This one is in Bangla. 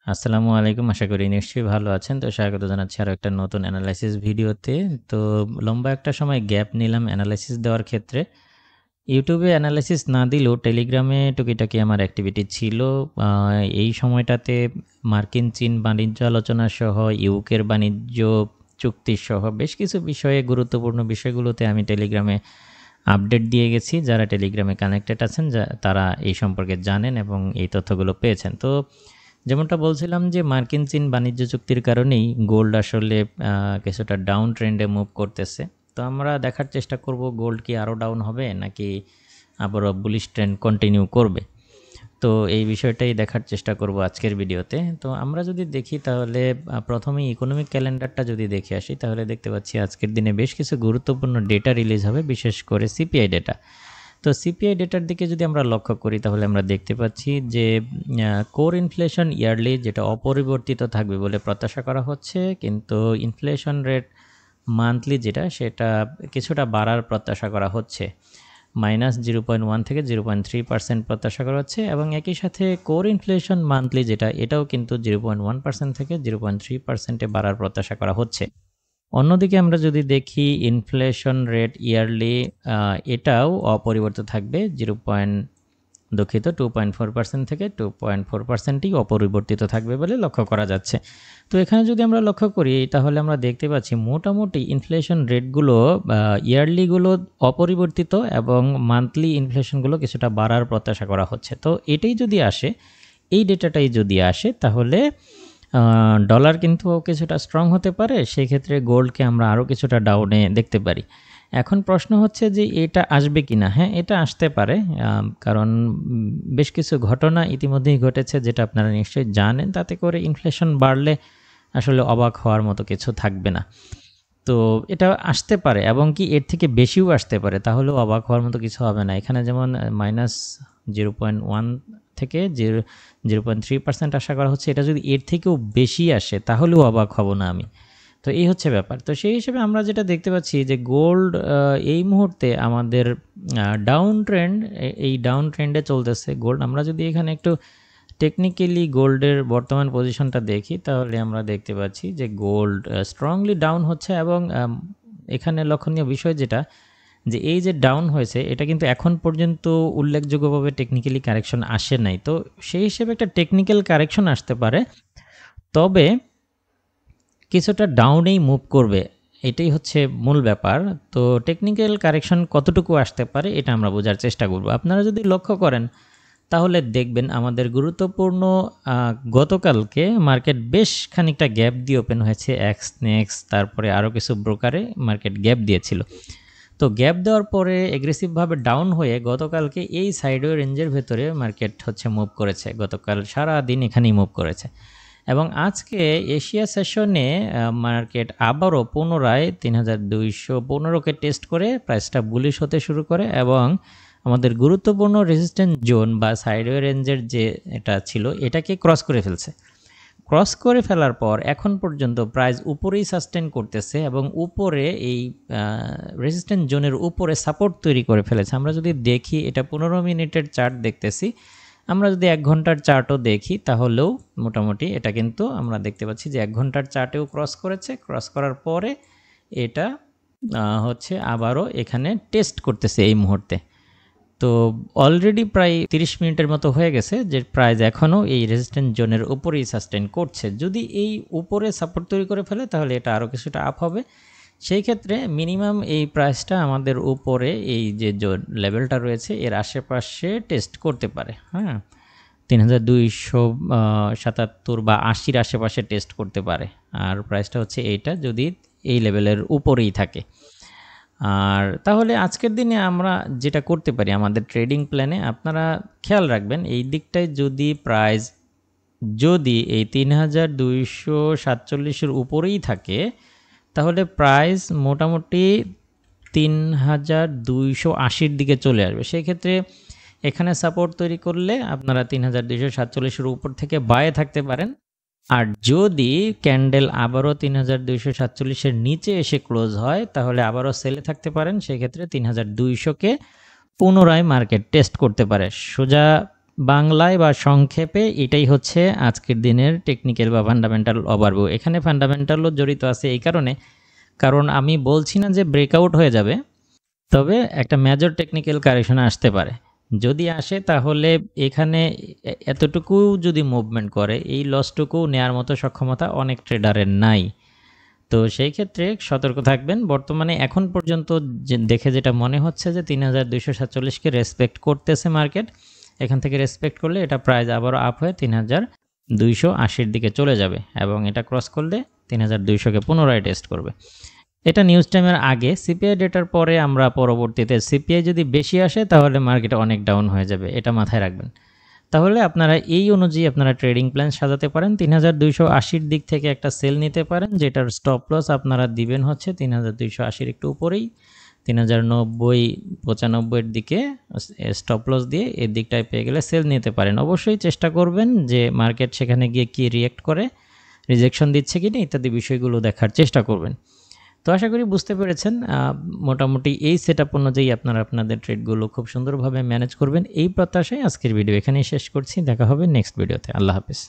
আসসালামু আলাইকুম। আশা করি নিশ্চয়ই ভালো আছেন। তো স্বাগত জানাচ্ছি আরো একটা নতুন এনালাইসিস ভিডিওতে। তো লম্বা একটা সময় গ্যাপ নিলাম এনালাইসিস দেওয়ার ক্ষেত্রে। YouTube এ এনালাইসিস না দিলেও টেলিগ্রামে টুকিটাকি আমার অ্যাক্টিভিটি ছিল। আ এই সময়টাতে মার্কিন-চীন বাণিজ্য আলোচনা সহ ইউকের বাণিজ্য চুক্তি সহ বেশ কিছু বিষয়ে গুরুত্বপূর্ণ বিষয়গুলোতে আমি টেলিগ্রামে আপডেট দিয়ে গেছি। যারা টেলিগ্রামে কানেক্টেড আছেন তারা এই সম্পর্কে জানেন এবং এই তথ্যগুলো পেয়েছেন। তো যেমনটা বলছিলাম যে মার্কিন-চীন বাণিজ্য চুক্তির কারণেই গোল্ড আসলে কিছুটা ডাউন ট্রেন্ডে মুভ করতেছে। তো আমরা দেখার চেষ্টা করব গোল্ড কি আরও ডাউন হবে নাকি আবারও বুলিশ ট্রেন্ড কন্টিনিউ করবে। তো এই বিষয়টাই দেখার চেষ্টা করব আজকের ভিডিওতে। তো আমরা যদি দেখি তাহলে প্রথমেই ইকোনমিক ক্যালেন্ডারটা যদি দেখে আসি তাহলে দেখতে পাচ্ছি আজকের দিনে বেশ কিছু গুরুত্বপূর্ণ ডেটা রিলিজ হবে, বিশেষ করে সিপিআই ডেটা। তো সিপিআই ডেটার দিকে যদি আমরা লক্ষ্য করি তাহলে আমরা দেখতে পাচ্ছি যে কোর ইনফ্লেশন ইয়ারলি যেটা অপরিবর্তিত থাকবে বলে প্রত্যাশা করা হচ্ছে, কিন্তু ইনফ্লেশন রেট মান্থলি যেটা সেটা কিছুটা বাড়ার প্রত্যাশা করা হচ্ছে। -0.1 থেকে 0.3% প্রত্যাশা করা হচ্ছে এবং একই সাথে কোর ইনফ্লেশন মান্থলি যেটা এটাও কিন্তু 0.1% থেকে 0.3% বাড়ার প্রত্যাশা করা হচ্ছে। অন্যদিকে আমরা যদি দেখি ইনফ্লেশন রেট ইয়ারলি এটাও অপরিবর্তিত থাকবে 2.4% থেকে 2.4%ই অপরিবর্তিত থাকবে বলে লক্ষ্য করা যাচ্ছে। তো এখানে যদি আমরা লক্ষ্য করি তাহলে আমরা দেখতে পাচ্ছি মোটামুটি ইনফ্লেশন রেটগুলো ইয়ারলিগুলো অপরিবর্তিত এবং মান্থলি ইনফ্লেশনগুলো কিছুটা বাড়ার প্রত্যাশা করা হচ্ছে। তো এটাই যদি আসে, এই ডেটাটাই যদি আসে তাহলে ডলার কিন্তু কিছুটা স্ট্রং হতে পারে, সেই ক্ষেত্রে গোল্ডকে আমরা আরও কিছুটা ডাউনে দেখতে পারি। এখন প্রশ্ন হচ্ছে যে এটা আসবে কি না? হ্যাঁ, এটা আসতে পারে, কারণ বেশ কিছু ঘটনা ইতিমধ্যেই ঘটেছে যেটা আপনারা নিশ্চয়ই জানেন। তাতে করে ইনফ্লেশন বাড়লে আসলে অবাক হওয়ার মতো কিছু থাকবে না। তো এটা আসতে পারে এবং কি এর থেকে বেশিও আসতে পারে, তাহলেও অবাক হওয়ার মতো কিছু হবে না। এখানে যেমন -0.1 থেকে 0.3% আশা করা হচ্ছে, এটা যদি এর থেকেও বেশি আসে তাহলেও অবাক হব না আমি। তো এই হচ্ছে ব্যাপার। তো সেই হিসেবে আমরা যেটা দেখতে পাচ্ছি যে গোল্ড এই মুহূর্তে আমাদের ডাউন ট্রেন্ড, এই ডাউন ট্রেন্ডে চলতেছে গোল্ড। আমরা যদি এখানে একটু টেকনিক্যালি গোল্ডের বর্তমান পজিশনটা দেখি তাহলে আমরা দেখতে পাচ্ছি যে গোল্ড স্ট্রংলি ডাউন হচ্ছে এবং এখানে লক্ষণীয় বিষয় যেটা, যে এই যে ডাউন হয়েছে এটা কিন্তু এখন পর্যন্ত উল্লেখযোগ্যভাবে টেকনিক্যালি কারেকশন আসে নাই। তো সেই হিসেবে একটা টেকনিক্যাল কারেকশন আসতে পারে, তবে কিছুটা ডাউনেই মুভ করবে, এটাই হচ্ছে মূল ব্যাপার। তো টেকনিক্যাল কারেকশন কতটুকু আসতে পারে এটা আমরা বোঝার চেষ্টা করব। আপনারা যদি লক্ষ্য করেন তাহলে দেখবেন আমাদের গুরুত্বপূর্ণ গতকালকে মার্কেট বেশ খানিকটা গ্যাপ দিয়ে ওপেন হয়েছে। এক্সনেক্স তারপরে আরও কিছু ব্রোকারে মার্কেট গ্যাপ দিয়েছিল। তো গ্যাপ দেওয়ার পরে এগ্রেসিভভাবে ডাউন হয়ে গতকালকে এই সাইডওয়ে রেঞ্জের ভেতরে মার্কেট হচ্ছে মুভ করেছে। গতকাল সারা দিন এখানেই মুভ করেছে এবং আজকে এশিয়া সেশনে মার্কেট আবারও পুনরায় 3215কে টেস্ট করে প্রাইসটা বুলিশ হতে শুরু করে এবং আমাদের গুরুত্বপূর্ণ রেজিস্ট্যান্স জোন বা সাইডওয়ে রেঞ্জের যে এটা ছিল এটাকে ক্রস করে ফেলছে। ক্রস করে ফেলার পর এখন পর্যন্ত প্রাইস উপরেই সাস্টেন করতেছে এবং উপরে এই রেজিস্ট্যান্স জোনের উপরে সাপোর্ট তৈরি করে ফেলেছে। আমরা যদি দেখি এটা 15 মিনিটের চার্ট দেখতেছি, আমরা যদি 1 ঘন্টার চার্টও দেখি তাহলেও মোটামুটি এটা কিন্তু আমরা দেখতে পাচ্ছি যে 1 ঘন্টার চার্টেও ক্রস করেছে। ক্রস করার পরে এটা হচ্ছে আবারও এখানে টেস্ট করতেছে এই মুহূর্তে। তো অলরেডি প্রায় 30 মিনিটের মতো হয়ে গেছে যে প্রাইস এখনও এই রেজিস্ট্যান্স জোনের উপরেই সাস্টেন করছে। যদি এই উপরে সাপোর্ট তৈরি করে ফেলে তাহলে এটা আরও কিছুটা আপ হবে। সেই ক্ষেত্রে মিনিমাম এই প্রাইসটা আমাদের উপরে এই যে লেভেলটা রয়েছে এর আশেপাশে টেস্ট করতে পারে। হ্যাঁ, 3277 বা 80-র আশেপাশে টেস্ট করতে পারে। আর প্রাইসটা হচ্ছে এইটা যদি এই লেভেলের উপরেই থাকে। আর তাহলে আজকের দিনে আমরা যেটা করতে পারি আমাদের ট্রেডিং প্ল্যানে, আপনারা খেয়াল রাখবেন এই দিকটায় যদি প্রাইস যদি এই 3247-এর উপরেই থাকে তাহলে প্রাইস মোটামুটি 3280-র দিকে চলে আসবে। সেই ক্ষেত্রে এখানে সাপোর্ট তৈরি করলে আপনারা 3247-এর উপর থেকে বায়ে থাকতে পারেন। আর যদি ক্যান্ডেল আবারও 3247-এর নিচে এসে ক্লোজ হয় তাহলে আবারও সেলে থাকতে পারেন। সেক্ষেত্রে 3200-কে পুনরায় মার্কেট টেস্ট করতে পারে। সোজা বাংলায় বা সংক্ষেপে এটাই হচ্ছে আজকের দিনের টেকনিক্যাল বা ফান্ডামেন্টাল ওভারভিউ। এখানে ফান্ডামেন্টালও জড়িত আছে এই কারণে, কারণ আমি বলছি না যে ব্রেকআউট হয়ে যাবে, তবে একটা মেজর টেকনিক্যাল কারেকশন আসতে পারে। যদি আসে তাহলে এখানে এতটুকু যদি মুভমেন্ট করে, এই লসটুকু নেয়ার মতো সক্ষমতা অনেক ট্রেডারের নাই। তো সেই ক্ষেত্রে সতর্ক থাকবেন। বর্তমানে এখন পর্যন্ত দেখে যেটা মনে হচ্ছে যে ৩২৪৭কে রেসপেক্ট করতেছে মার্কেট। এখান থেকে রেসপেক্ট করলে এটা প্রাইস আবারও আপ হয়ে ৩২৮০-র দিকে চলে যাবে এবং এটা ক্রস করলে ৩২০০কে পুনরায় টেস্ট করবে। এটা নিউজ টাইমের আগে। সিপিআই ডেটার পরে আমরা পরবর্তীতে সিপিআই যদি বেশি আসে তাহলে মার্কেট অনেক ডাউন হয়ে যাবে, এটা মাথায় রাখবেন। তাহলে আপনারা এই অনুযায়ী আপনারা ট্রেডিং প্ল্যান সাজাতে পারেন। ৩২৮০-র দিক থেকে একটা সেল নিতে পারেন, যেটার স্টপ লস আপনারা দিবেন হচ্ছে ৩২৮০-র একটু উপরেই, ৩৯০-৯৫-এর দিকে স্টপ লস দিয়ে এর দিকটায় পেয়ে গেলে সেল নিতে পারেন। অবশ্যই চেষ্টা করবেন যে মার্কেট সেখানে গিয়ে কি রিঅ্যাক্ট করে, রিজেকশন দিচ্ছে কিনা ইত্যাদি বিষয়গুলো দেখার চেষ্টা করবেন। তো আশা করি বুঝতে পেরেছেন। মোটামুটি এই সেটআপ অনুযায়ী আপনারা আপনাদের ট্রেডগুলো খুব সুন্দরভাবে ম্যানেজ করবেন, এই প্রত্যাশায় আজকের ভিডিও এখানেই শেষ করছি। দেখা হবে নেক্সট ভিডিওতে। আল্লাহ হাফেজ।